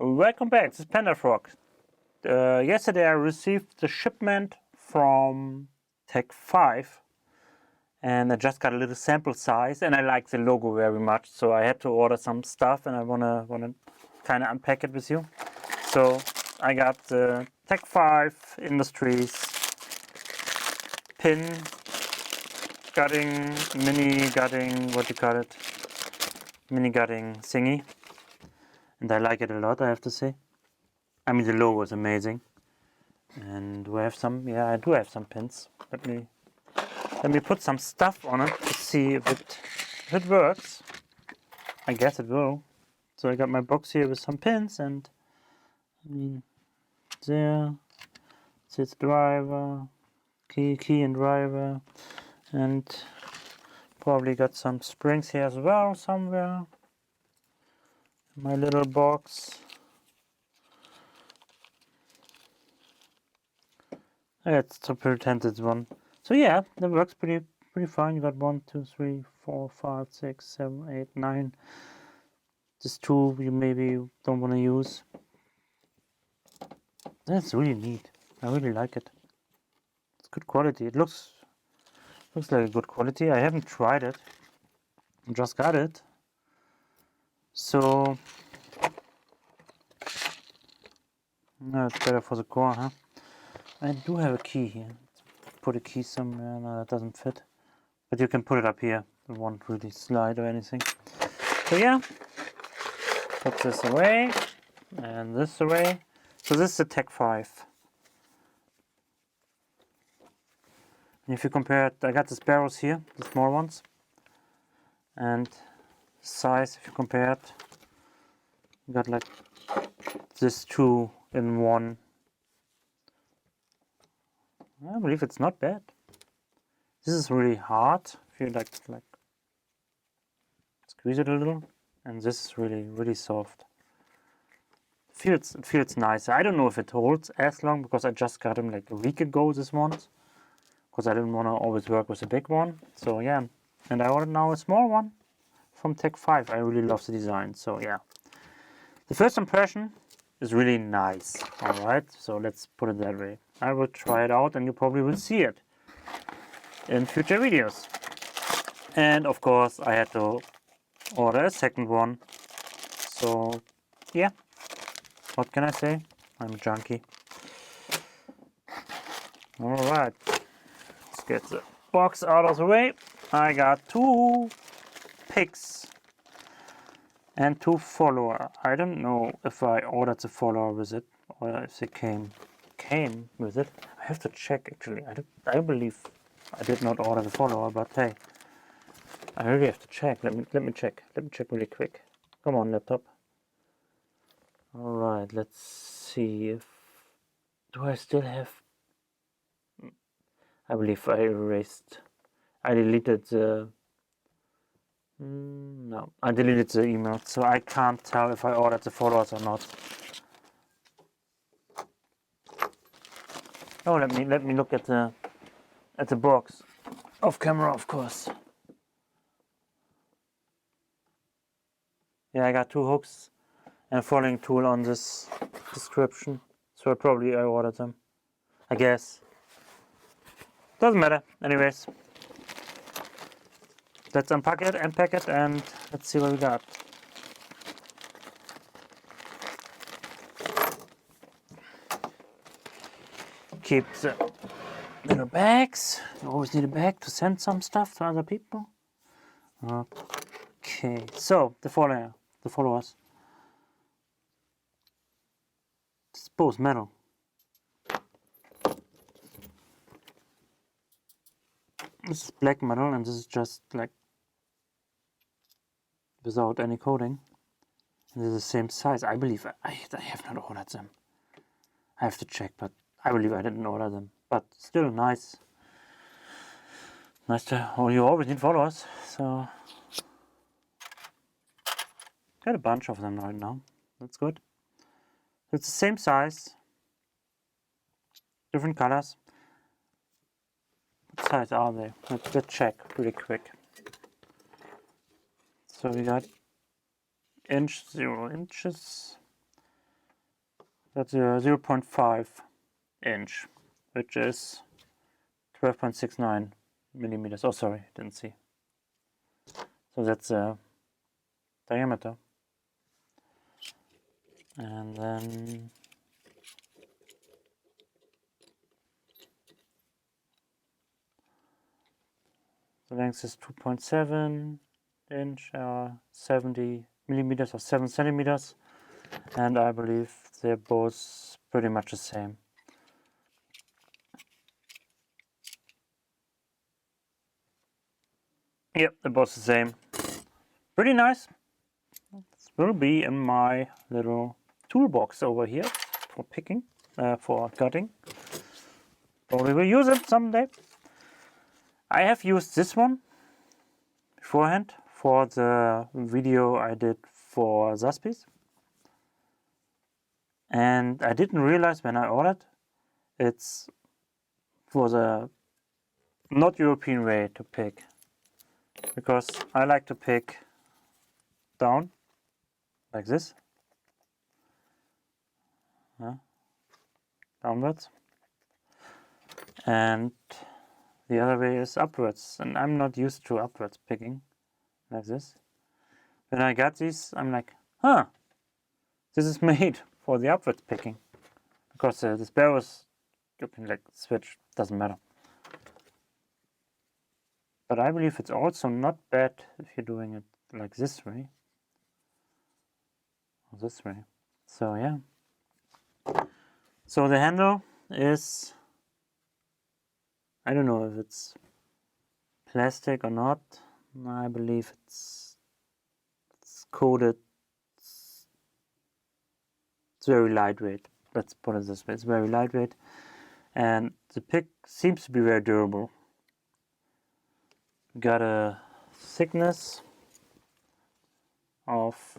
Welcome back, this is Panda-Frog. Yesterday I received the shipment from Tech 5 and I just got a little sample size and I like the logo very much, so I had to order some stuff and I wanna kind of unpack it with you. So I got the Tech 5 Industries pin gutting, mini gutting, what you call it, mini gutting thingy. And I like it a lot, I have to say. I mean, the logo is amazing. And do I have some? Yeah, I do have some pins. Let me put some stuff on it to see if it works. I guess it will. So I got my box here with some pins, and I mean, there sits driver, key and driver, and probably got some springs here as well somewhere. My little box. It's to pretend it's one. So yeah, that works pretty fine. You got 1, 2, 3, 4, 5, 6, 7, 8, 9. Just 2 you maybe don't want to use. That's really neat. I really like it. It's good quality. It looks like a good quality. I haven't tried it. I just got it. So no, it's better for the core, huh? I do have a key here. Put a key somewhere. No, that doesn't fit. But you can put it up here. It won't really slide or anything. So yeah, put this away and this away. So this is the Tech 5. And if you compare it, I got the sparrows here, the small ones. And size, if you compare it, you got like this 2 in 1. I believe it's not bad. This is really hard. If you like squeeze it a little, and this is really soft. It feels nice. I don't know if it holds as long because I just got them like a week ago. This one, because I didn't want to always work with a big one. So yeah, and I ordered now a small one from Tech 5. I really love the design. So yeah, the first impression is really nice. All right, so let's put it that way. I will try it out, and you probably will see it in future videos. And of course, I had to order a second one. So yeah, what can I say? I'm a junkie. All right, let's get the box out of the way. I got 2 pigs and 2 follower. I don't know if I ordered the follower with it or if they came with it. I have to check actually. I believe I did not order the follower, but hey, I really have to check. Let me check. Let me check really quick. Come on, laptop. All right, let's see if do I still have. I believe I deleted the. No, I deleted the email, so I can't tell if I ordered the followers or not. Oh, let me look at the box, off camera, of course. Yeah, I got 2 hooks and a following tool on this description, so probably I ordered them. I guess. Doesn't matter. Anyways, let's unpack it and pack it, and let's see what we got. Keep the little bags. You always need a bag to send some stuff to other people. Okay, so the followers. It's both metal. This is black metal, and this is just like without any coating. And they're the same size. I believe I have not ordered them. I have to check, but I believe I didn't order them. But still nice. Nice to. Oh, you always need followers, so got a bunch of them right now. That's good. It's the same size, different colors. What size are they? Let's check really quick. So we got 0 inches, That's a 0.5 inch, which is 12.69 millimeters. Oh, sorry, didn't see. So that's the diameter. And then the length is 2.7 inch, 70 millimeters or 7 centimeters. And I believe they're both pretty much the same. Yep, they're both the same. Pretty nice. This will be in my little toolbox over here for picking, for cutting. Probably will use it someday. I have used this one beforehand for the video I did for Zaspis. And I didn't realize when I ordered it's for the not European way to pick, because I like to pick down like this, downwards, and the other way is upwards, and I'm not used to upwards picking like this. When I got these, I'm like, huh, this is made for the upwards picking, because this barrels you can like switch, doesn't matter. But I believe it's also not bad if you're doing it like this way or this way. So yeah. So the handle is, I don't know if it's plastic or not. I believe it's coated. It's very lightweight. Let's put it this way. It's very lightweight, and the pick seems to be very durable. Got a thickness of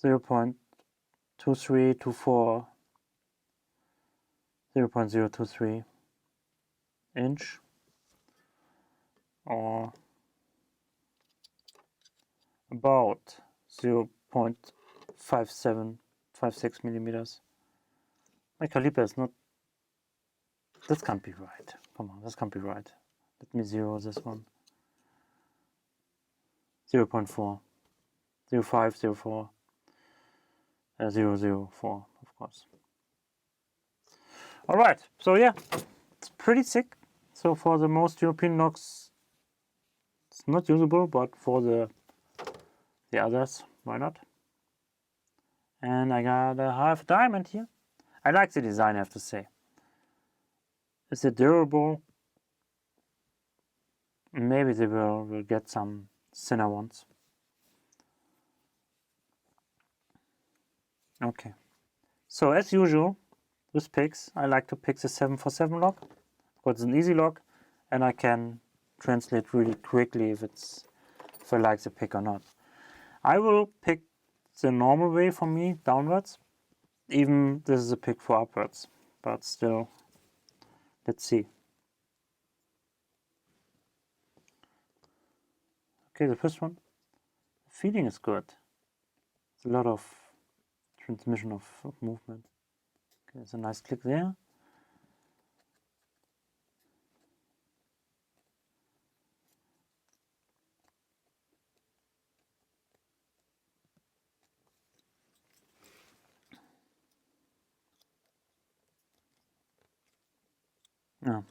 0.2324, 0.023 inch, or about 0.5756 millimeters. My caliper is not, this can't be right. Come on, this can't be right. Let me zero this one. 0.4, 0.5, 0.4, 0.004, of course. All right, so yeah, it's pretty thick. So for the most European locks, it's not usable, but for the others, why not? And I got a half diamond here. I like the design, I have to say. Is it durable? Maybe they will get some thinner ones. Okay. So as usual, with picks, I like to pick the 747 lock, because it's an easy lock, and I can translate really quickly if I like the pick or not. I will pick the normal way for me, downwards. Even this is a pick for upwards, but still, let's see. Okay, the first one, the feeling is good. It's a lot of transmission of movement. Okay, there's a nice click there. No,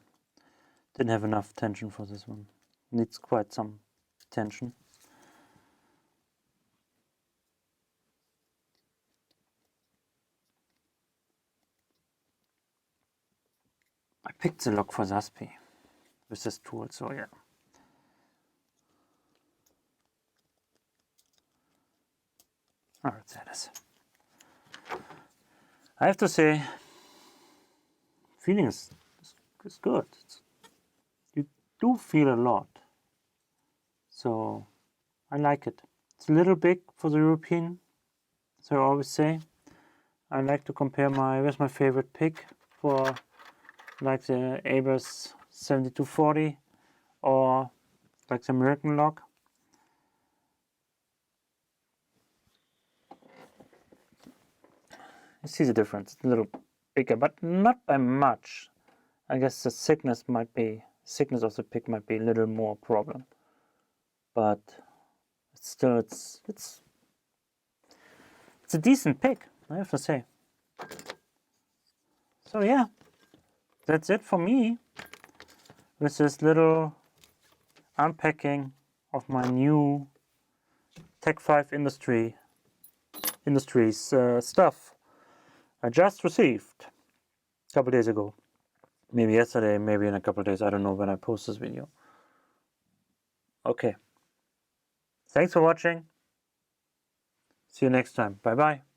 didn't have enough tension for this one. Needs quite some tension. I picked the lock for Zaspi with this tool, so yeah. Alright, there it is. I have to say, feeling is good. You do feel a lot. So I like it. It's a little big for the European, so I always say. I like to compare where's my favorite pick for like the Abers 7240 or like the American lock. You see the difference. It's a little bigger, but not by much. I guess the thickness of the pick might be a little more problem. But still, it's a decent pick, I have to say. So yeah, that's it for me with this little unpacking of my new Tech 5 Industries stuff I just received a couple days ago. Maybe yesterday, maybe in a couple days. I don't know when I post this video. Okay. Thanks for watching. See you next time. Bye bye.